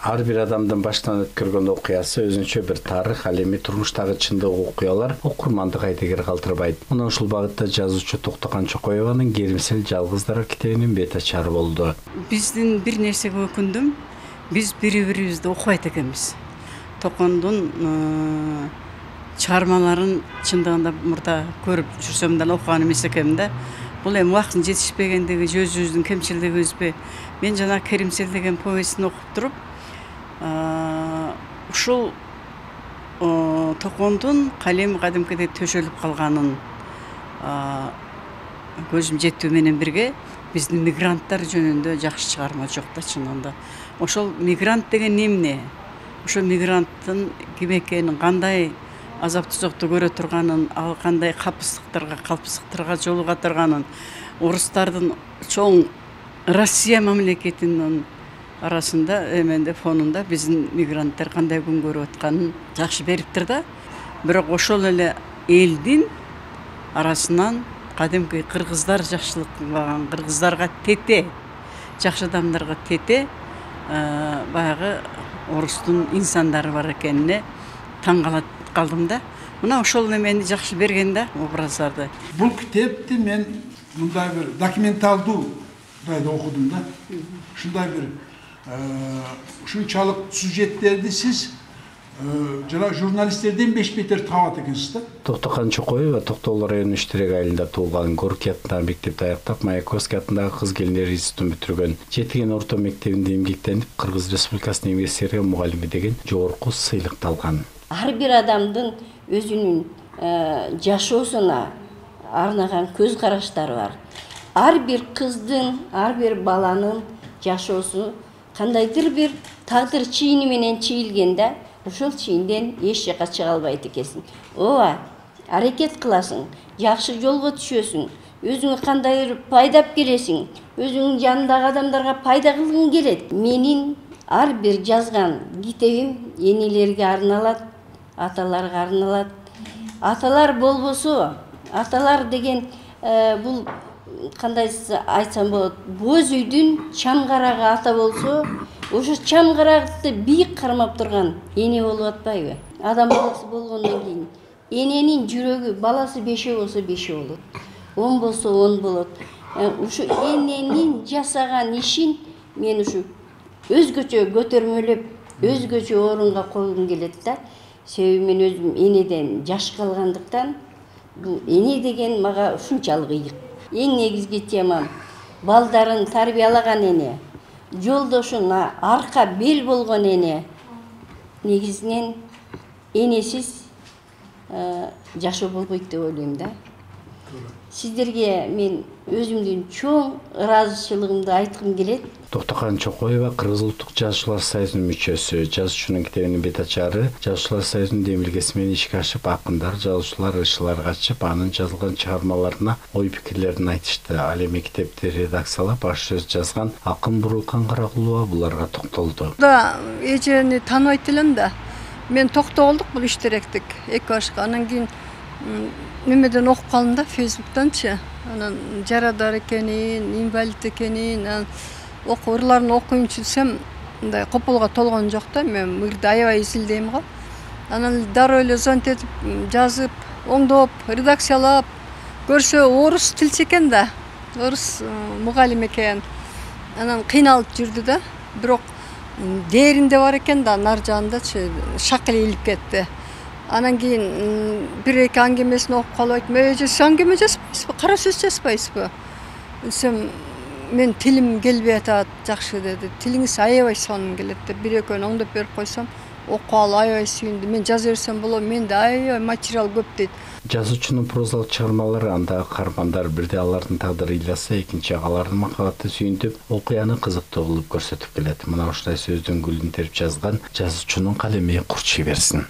Ар бир адамдын баштан өткөргөн окуясы өзүнчө бир тарых, ал эми турмуштагы чындык окуялар окурманды кайдыгер калтырбайт. Мына ушул багытта жазуучу Токтоган Чокоеванын Керимсел жалгыздар китебинин бет ачары болду. Биздин бир нерсеге өкүндүм. Биз бири-бирибизди окубайт экенбиз. Токондун чыгармаларын чындыгында мурда көрүп жүрсөм да окуган эмес экенмин да. Бул эми убакыттын жетишпегендиги, өзүбүздүн кемчилигибизби? Мен жана Керимсел деген повестин окуп туруп, ушул Токондун калем кадимкидей төшөлүп калганын көзүм жетүү менен бирге биздин мигранттар жөнүндө жакшы чыгарма жок да чынында. Ошол мигрант деген эмне? Ошол мигранттын ким экенин, кандай азап тузокту көрө турганын, ал кандай калпсыздыктарга жолуга турганын, орустардын чоң Россия мамлекетинин арасында эменде фонунда биздин мигранттар кандай күн көрүп атканын жакшы бериптир да. Бирок ошол эле элдин арасынан кадимки кыргыздар жакшылык кылган, кыргыздарга тете, жакшы адамдарга тете баягы орустун инсандары бар экенине таң калдым да. Мына ошол эмени жакшы берген да, образдарды. Бул китепти мен мындай бир документалдуу райда окудум да. Ушундай бир ушунчалык сюжеттерди сиз жана журналисттерден беш бетер табат экенсиз да. Токтоган Чокоева Токтогул районунун Иштирек айылында туулган, Горький атындагы мектепти аяктап, Маяковский атындагы кыз келиндер институтун бүтүргөн. Жетиген орто мектебинде эмгектенип, Кыргыз Республикасынын эмгек сиңирген мугалими деген жогорку сыйлыкты алган. Ар бир адамдын өзүнүн жашоосуна арнаган көз караштары бар. Ар бир кыздын, ар бир баланын жашоосу кандайдыр бир тагдыр чийини менен чийилген да. Ошол чийинден эч жака чыга албайт экенсиң. Ооба, аракет кыласың, жакшы жолго түшөсүң, өзүңө кандайдыр пайдап келесиң, өзүңүн жанындагы адамдарга пайда кылгың келет. Менин ар бир жазган китебим энелерге арналат, аталарга арналат. Аталар болбосо, аталар деген бул кандай айтсам болот, боз үйдүн чамгарагы ата болсо, ошо чамгаракты бийик кармап турган эне болуп атпайбы? Адам баласы болгондон кийин эненин жүрөгү, баласы 5 болсо 5 болот, 10 болсо 10 болот. Ушу эненин жасаган ишин мен ушу өзгөчө көтөрмөлөп, өзгөчө орунга койгум келет да. Себеби мен өзүм энеден жаш калгандыктан бул эне деген мага ушунчалык ыйык. Эң негизги темам балдарын тарбиялаган эне, жолдошуна арка бел болгон эне. Негизинен энесиз жашоо болбойт деп ойлойм да. Сиздерге мен өзүмдүн чоң ыраазычылыгымды айткым келет. Токтоган Чокоева Кыргыз Улуттук Жазуучулар союзунун мүчөсү, жазуучунун китебинин бет ачары, Жазуучулар союзунун демилгеси менен ишке ашып, акындар, жазуучулар ышыларга ачып, анын жазылган чыгармаларына ой пикирлерин айтышты. Ал эми китепти редакциялап, баш сөз жазган Акын Бурулкан Карагулова буларга токтолду. Да, эжени тааныбайт элем да. Мен токтогулдук бул Иштиректик 2 башка. Анан кийин немеден окуп калдым да, Facebooктанчы. Анан жарадар экенин, инвалид экенин, ырларын окуймчу десем, мындай кополго толгон жок да. Мен мырды аябай изилдейм го. Анан дароо эле звонить этип, жазып, оңдоп, редакциялап, көрсө орус тилчи экен да. Орус мугалим экен. Анан кыйналып жүрдү да. Бирок дээринде бар экен да, нар жагындачы шак эле илип кетти. Анан кийин 1-2 аңгемесин окуп калып айтым, сиз аңгеме жазбайсызбы, кара сөз жазбайсызбы? Десем, мен тилим келбей атат, жакшы деди. Тилиңиз аябай сонун келет деп 1-2 оңдоп берип койсом, окуп алып аябай сүйүндү. Мен жаза берсем болот, менде аябай материал көп дейт. Жазуучунун прозалык чыгармалары, андагы каармандар бирде алардын тагдыры ыйласа, экинчи алардын махабаты сүйүнтүп, окуяны кызыктуу кылып көрсөтүп келет. Мына ушундай сөздүн гүлүн терип жазган жазуучунун калеми курчуй берсин.